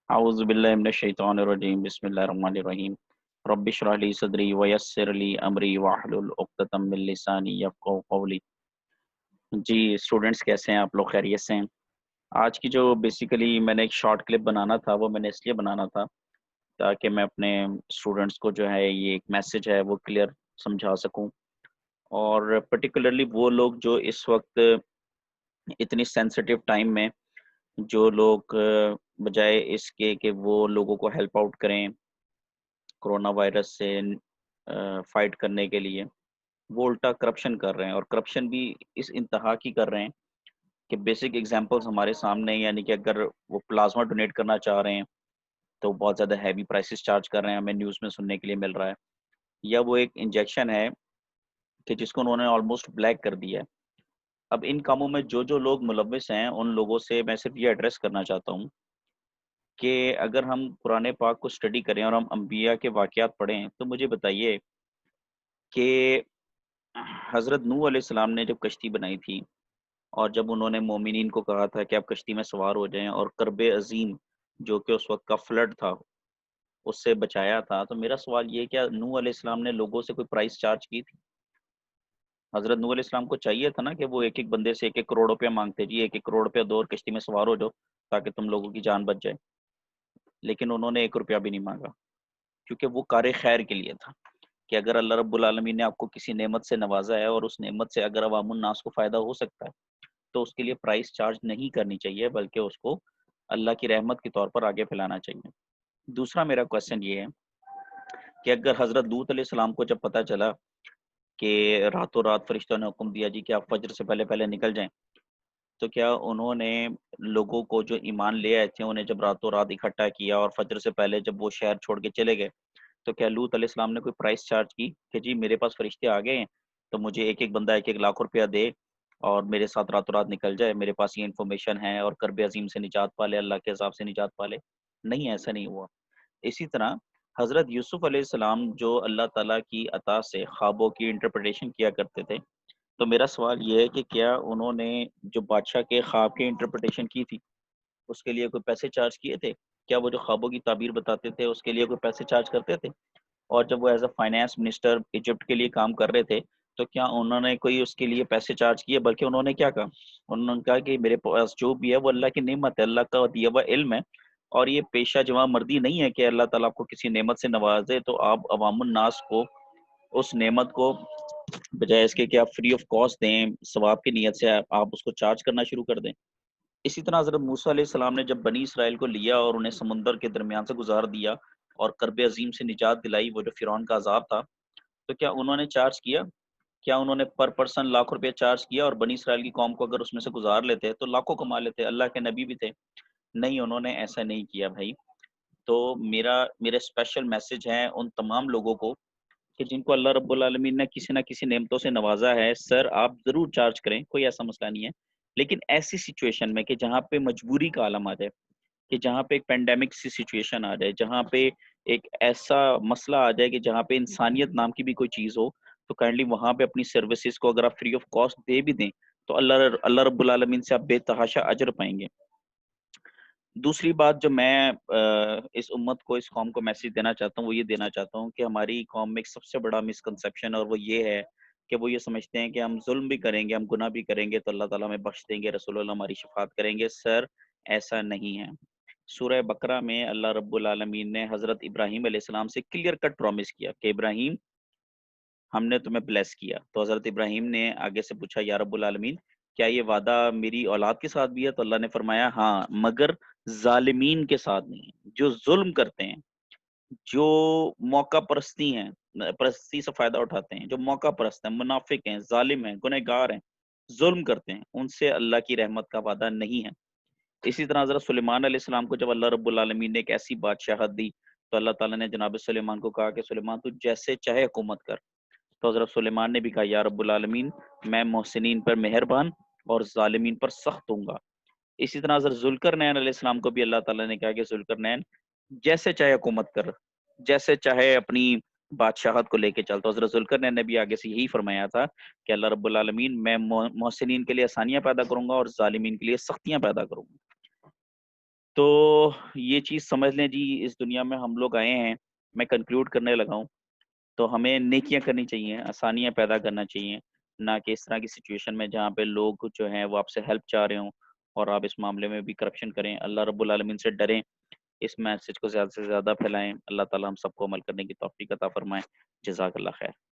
अऊज़ु बिल्लाहि मिनश्शैतानिर्रजीम बिस्मिल्लाहिर्रहमानिर्रहीम रब्बि इश्रह ली सदरी वयस्सिर ली अमरी वाहलुल उक़्दतम मिन लिसानी यफ़क़हू क़ौली। जी, स्टूडेंट्स कैसे हैं आप लोग? खैरियत से हैं? आज की जो बेसिकली मैंने एक शॉर्ट क्लिप बनाना था, वो मैंने इसलिए बनाना था ताकि मैं अपने स्टूडेंट्स को जो है ये एक मैसेज है वो क्लियर समझा सकूँ। और पर्टिकुलरली वो लोग जो इस वक़्त इतनी सेंसिटिव टाइम में जो लोग बजाय इसके कि वो लोगों को हेल्प आउट करें कोरोना वायरस से फाइट करने के लिए, वो उल्टा करप्शन कर रहे हैं और करप्शन भी इस इंतहा की कर रहे हैं कि बेसिक एग्जांपल्स हमारे सामने हैं। यानी कि अगर वो प्लाज्मा डोनेट करना चाह रहे हैं तो बहुत ज़्यादा हैवी प्राइसेस चार्ज कर रहे हैं, हमें न्यूज़ में सुनने के लिए मिल रहा है। या वो एक इंजेक्शन है कि जिसको उन्होंने ऑलमोस्ट ब्लैक कर दिया है। अब इन कामों में जो लोग मुलव्विस हैं उन लोगों से मैं सिर्फ ये एड्रेस करना चाहता हूँ कि अगर हम कुरान पाक को स्टडी करें और हम अंबिया के वाक़यात पढ़ें, तो मुझे बताइए कि हज़रत नूह अलैहिस्सलाम ने जब कश्ती बनाई थी और जब उन्होंने मोमिनीन को कहा था कि आप कश्ती में सवार हो जाएँ और कर्ब अज़ीम जो कि उस वक़्त का फ्लड था, उससे बचाया था, तो मेरा सवाल ये है क्या नूह अलैहिस्सलाम ने लोगों से कोई प्राइस चार्ज की थी? हज़रत नूह अलैहिस्सलाम को चाहिए था ना कि वो एक-एक बंदे से 1-1 करोड़ रुपया माँगते, जी 1-1 करोड़ रुपया दो और कश्ती में सवार हो जाओ, ताकि तुम लोगों की जान बच जाए। लेकिन उन्होंने 1 रुपया भी नहीं माँगा, क्योंकि वो कार खैर के लिए था। कि अगर अल्लाह रब्बुल आलमीन ने आपको किसी नेमत से नवाज़ा है और उस नेमत से अगर अवामुन नास को फ़ायदा हो सकता है, तो उसके लिए प्राइस चार्ज नहीं करनी चाहिए, बल्कि उसको अल्लाह की रहमत के तौर पर आगे फैलाना चाहिए। दूसरा मेरा क्वेश्चन ये है कि अगर हज़रत लूत अलैहिस्सलाम को जब पता चला कि रातों-रात फ़रिश्तों ने हुक्म दिया जी कि आप फ़ज्र से पहले-पहले निकल जाएँ, तो क्या उन्होंने लोगों को जो ईमान ले आए थे, उन्हें जब रातों-रात इकट्ठा किया और फ़ज्र से पहले जब वो शहर छोड़ के चले गए, तो क्या लूत अलैहिस्सलाम ने कोई प्राइस चार्ज की कि जी मेरे पास फरिश्ते आ गए हैं, तो मुझे एक-एक बंदा 1-1 लाख रुपया दे और मेरे साथ रातों-रात निकल जाए, मेरे पास ये इन्फॉर्मेशन है और कर्ब अज़ीम से निजात पा ले, अल्लाह के अज़ाब से निजात पा ले? नहीं, ऐसा नहीं हुआ। इसी तरह हज़रत यूसुफ़ अलैहिस्सलाम जो अल्लाह ताला की अता से ख्वाबों की इंटरप्रिटेशन किया करते थे, तो मेरा सवाल ये है कि क्या उन्होंने जो बादशाह के ख्वाब की इंटरप्रिटेशन की थी, उसके लिए कोई पैसे चार्ज किए थे? क्या वो जो ख्वाबों की ताबीर बताते थे, उसके लिए कोई पैसे चार्ज करते थे? और जब वो as a finance minister Egypt के लिए काम कर रहे थे, तो क्या उन्होंने कोई उसके लिए पैसे चार्ज किए? बल्कि उन्होंने क्या कहा? उन्होंने कहा कि मेरे पास जो भी है वो अल्लाह की नेमत है, अल्लाह का दिया हुआ इल्म है और ये पेशा-जवां मर्दी नहीं है कि अल्लाह ताला आपको किसी नेमत से नवाज़े तो आप अवामुन नास को उस नेमत को बजाय इसके कि आप फ्री ऑफ कॉस्ट दें, सवाब की नीयत से आप उसको चार्ज करना शुरू कर दें। इसी तरह हज़रत मूसा अलैहिस्सलाम ने जब बनी इसराइल को लिया और उन्हें समुंदर के दरमियान से गुज़ार दिया और कर्ब अज़ीम से निजात दिलाई, वो जो फ़िरौन का अज़ाब था, तो क्या उन्होंने चार्ज किया? क्या उन्होंने पर पर्सन लाख रुपए चार्ज किया और बनी इसराइल की कौम को अगर उसमें से गुज़ार लेते, तो लाखों कमा लेते, अल्लाह के नबी भी थे। नहीं, उन्होंने ऐसा नहीं किया भाई। तो मेरा स्पेशल मैसेज है उन तमाम लोगों को कि जिनको अल्लाह रब्बुल आलमीन ने किसी न किसी नेमतों से नवाज़ा है, सर आप ज़रूर चार्ज करें, कोई ऐसा मसला नहीं है। लेकिन ऐसी सिचुएशन में कि जहाँ पे मजबूरी का आलम आ जाए, कि जहाँ पे एक पैंडेमिक सी सिचुएशन आ जाए, जहाँ पे एक ऐसा मसला आ जाए कि जहाँ पे इंसानियत नाम की भी कोई चीज़ हो, तो काइंडली वहाँ पे अपनी सर्विसेज़ को अगर आप फ्री ऑफ कॉस्ट दे भी दें, तो अल्लाह रब्बुल आलमीन से आप बेतहाशा अजर पाएँगे। दूसरी बात जो मैं इस उम्मत को, इस कौम को मैसेज देना चाहता हूँ, वो ये देना चाहता हूँ कि हमारी कौम में एक सबसे बड़ा मिसकंसेप्शन और वो ये है कि वो ये समझते हैं कि हम ज़ुल्म भी करेंगे, हम गुनाह भी करेंगे तो अल्लाह ताला हमें बख्श देंगे, रसूलुल्लाह हमारी शफ़ाअत करेंगे। सर, ऐसा नहीं है। सूरह बकरा में अल्लाह रब्बुल आलमीन ने हज़रत इब्राहीम अलैहिस्सलाम से क्लियर कट प्रॉमिस किया कि इब्राहीम हमने तुम्हें ब्लेस किया। तो हज़रत इब्राहीम ने आगे से पूछा या रब्बुल आलमीन क्या ये वादा मेरी औलाद के साथ भी है? तो अल्लाह ने फरमाया हाँ, मगर ज़ालिमीन के साथ नहीं है। जो ज़ुल्म करते हैं, जो मौका परस्ती हैं, परस्ती से फ़ायदा उठाते हैं, जो मौका परस्त हैं, मुनाफ़िक हैं, ज़ालिम हैं, गुनहगार हैं, ज़ुल्म करते हैं, उनसे अल्लाह की रहमत का वादा नहीं है। इसी तरह हज़रत सुलेमान अलैहिस्सलाम को जब अल्लाह रब्बुल आलमीन ने एक ऐसी बादशाहत दी, तो अल्लाह ताला ने जनाब सुलेमान को कहा कि सुलेमान तू जैसे चाहे हुकूमत कर। तो हज़रत सुलेमान ने भी कहा या रब्बुल आलमीन मैं मोहसिनीन पर मेहरबान और ज़ालिमीन पर सख्त हूँगा। इसी तरह हज़रत ज़ुल्करनैन अलैहिस्सलाम को भी अल्लाह ताला ने कहा कि ज़ुल्करनैन जैसे चाहे हुकूमत कर, जैसे चाहे अपनी बादशाहत को लेके चल। तो हज़रत ज़ुल्करनैन ने भी आगे से यही फरमाया था कि अल्लाह रब्बुल आलमीन मैं मोहसिनीन के लिए आसानियाँ पैदा करूँगा और ज़ालिमीन के लिए सख्तियाँ पैदा करूँगा। تو یہ چیز سمجھ لیں جی، اس دنیا میں ہم لوگ آئے ہیں، میں کنکلوڈ کرنے لگا ہوں، تو ہمیں نیکیاں کرنی چاہیے، آسانیاں پیدا کرنا چاہیے، نہ کہ اس طرح کی سچویشن میں جہاں پہ لوگ جو ہیں وہ آپ سے ہیلپ چاہ رہے ہوں اور آپ اس معاملے میں بھی کرپشن کریں۔ اللہ رب العالمین سے ڈریں، اس میسج کو زیادہ سے زیادہ پھیلائیں۔ اللہ تعالی ہم سب کو عمل کرنے کی توفیق عطا فرمائیں۔ جزاک اللہ خیر۔